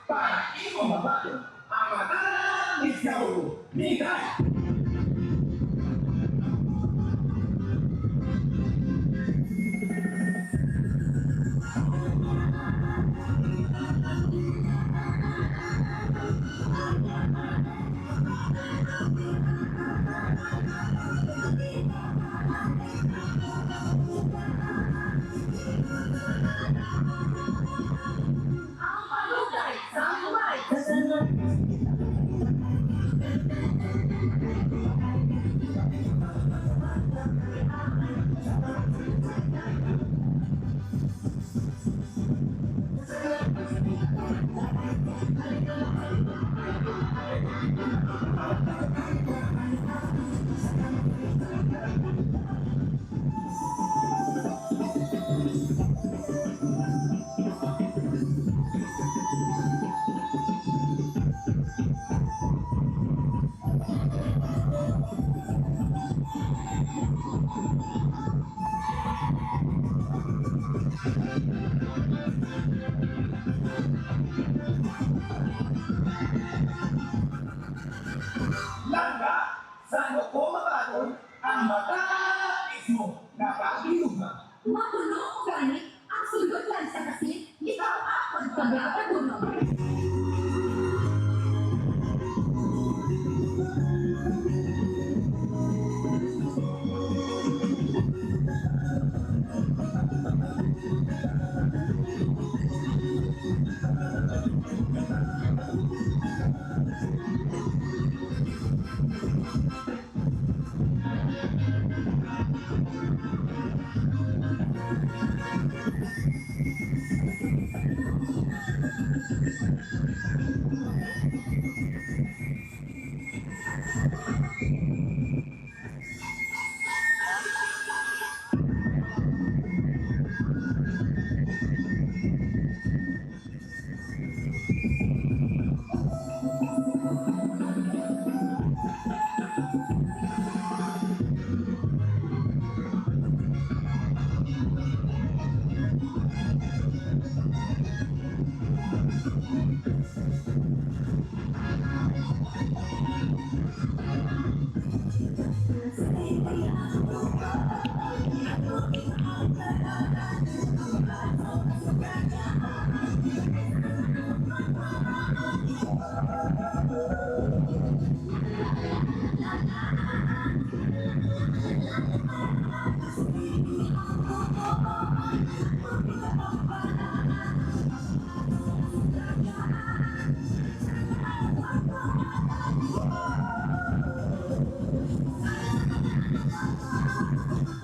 Para imo mabago ang matalang ikaw Miguel. Langga, saan ko mabaton ang matamis mo na pag-inuman? Matulog ko ganit, ang sulot lang sa kasit, ikaw ako ang pagkakatulog.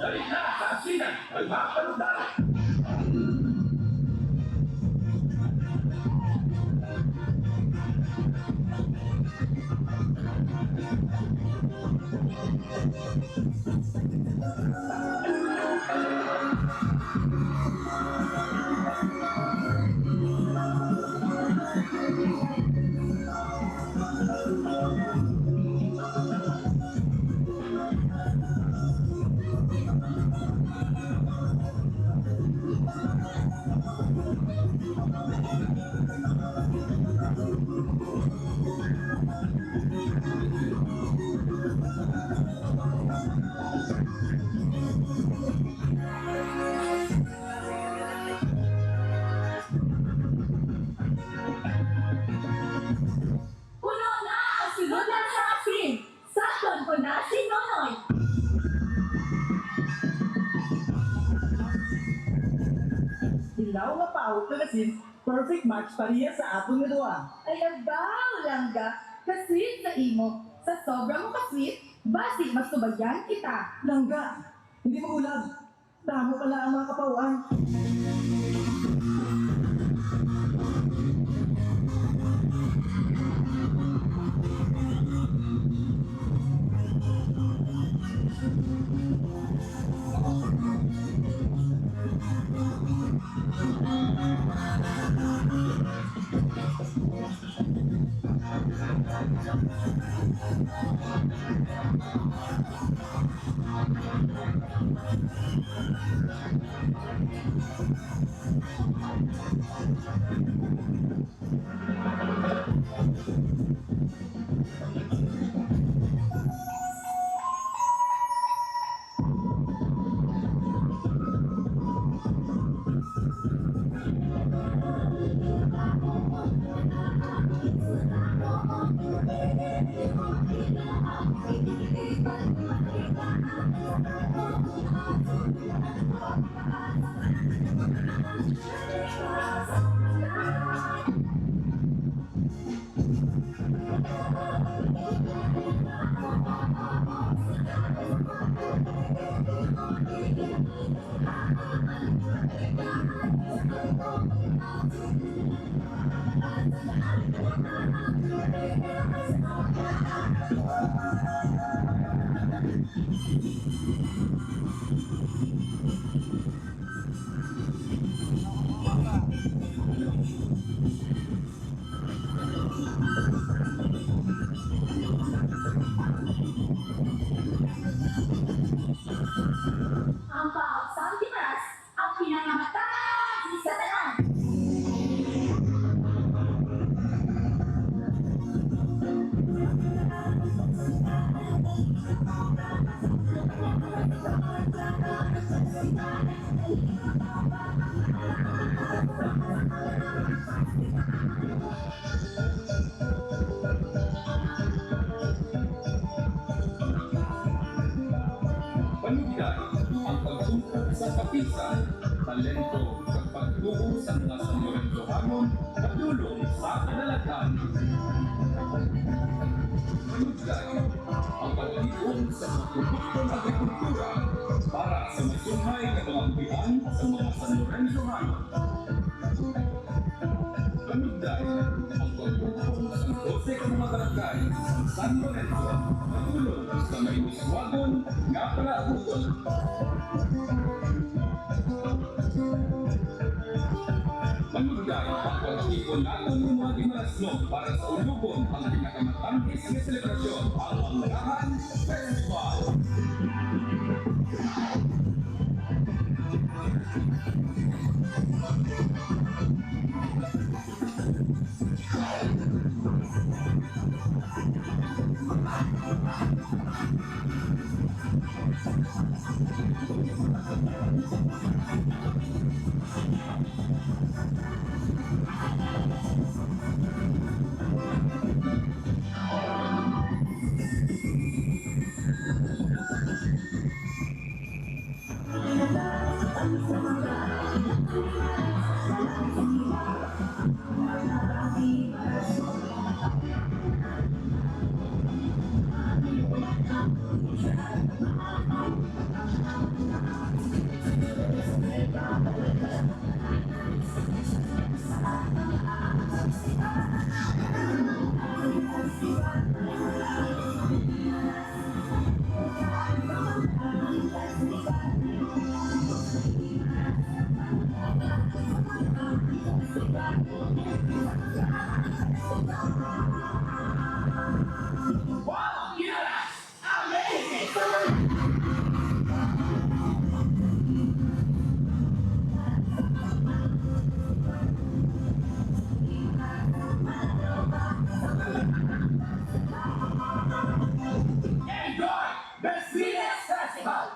Dali na sa asinan, magpapaludan! hilaw nga paot nga sin, perfect match pariya sa atong nga duha. Ay abaw langga, kasweet sa imo. Sa sobrang mo kasweet, basi mas tubayan kita. Langga, hindi mo ulag. Tamo pala ang mga kapawaan. Ang pahaksang timaras, ang pinangamatan ni Satanan. Panugyan ang pagsungkot sa kapisan, talento at pagtuo sa mga Sanlorenzohanon katulong sa kadalagan. Panugyan ang pagtipon sa mga produktong agrikultura para sa masunghay na kamampihan sa mga Sanlorenzohanon. Panugyan ang pagtupong sa 12 ka mga barangay sa San Lorenzo katulong sa may uswagon nga palauton. Panugyan ang pagtipon natin ng mga Dimarasno para sa ulubon ang pinakamatangkis na selebrasyon, ang Anglahan Festival. Wow, yes! Amazing! Enjoy the sweetest festival!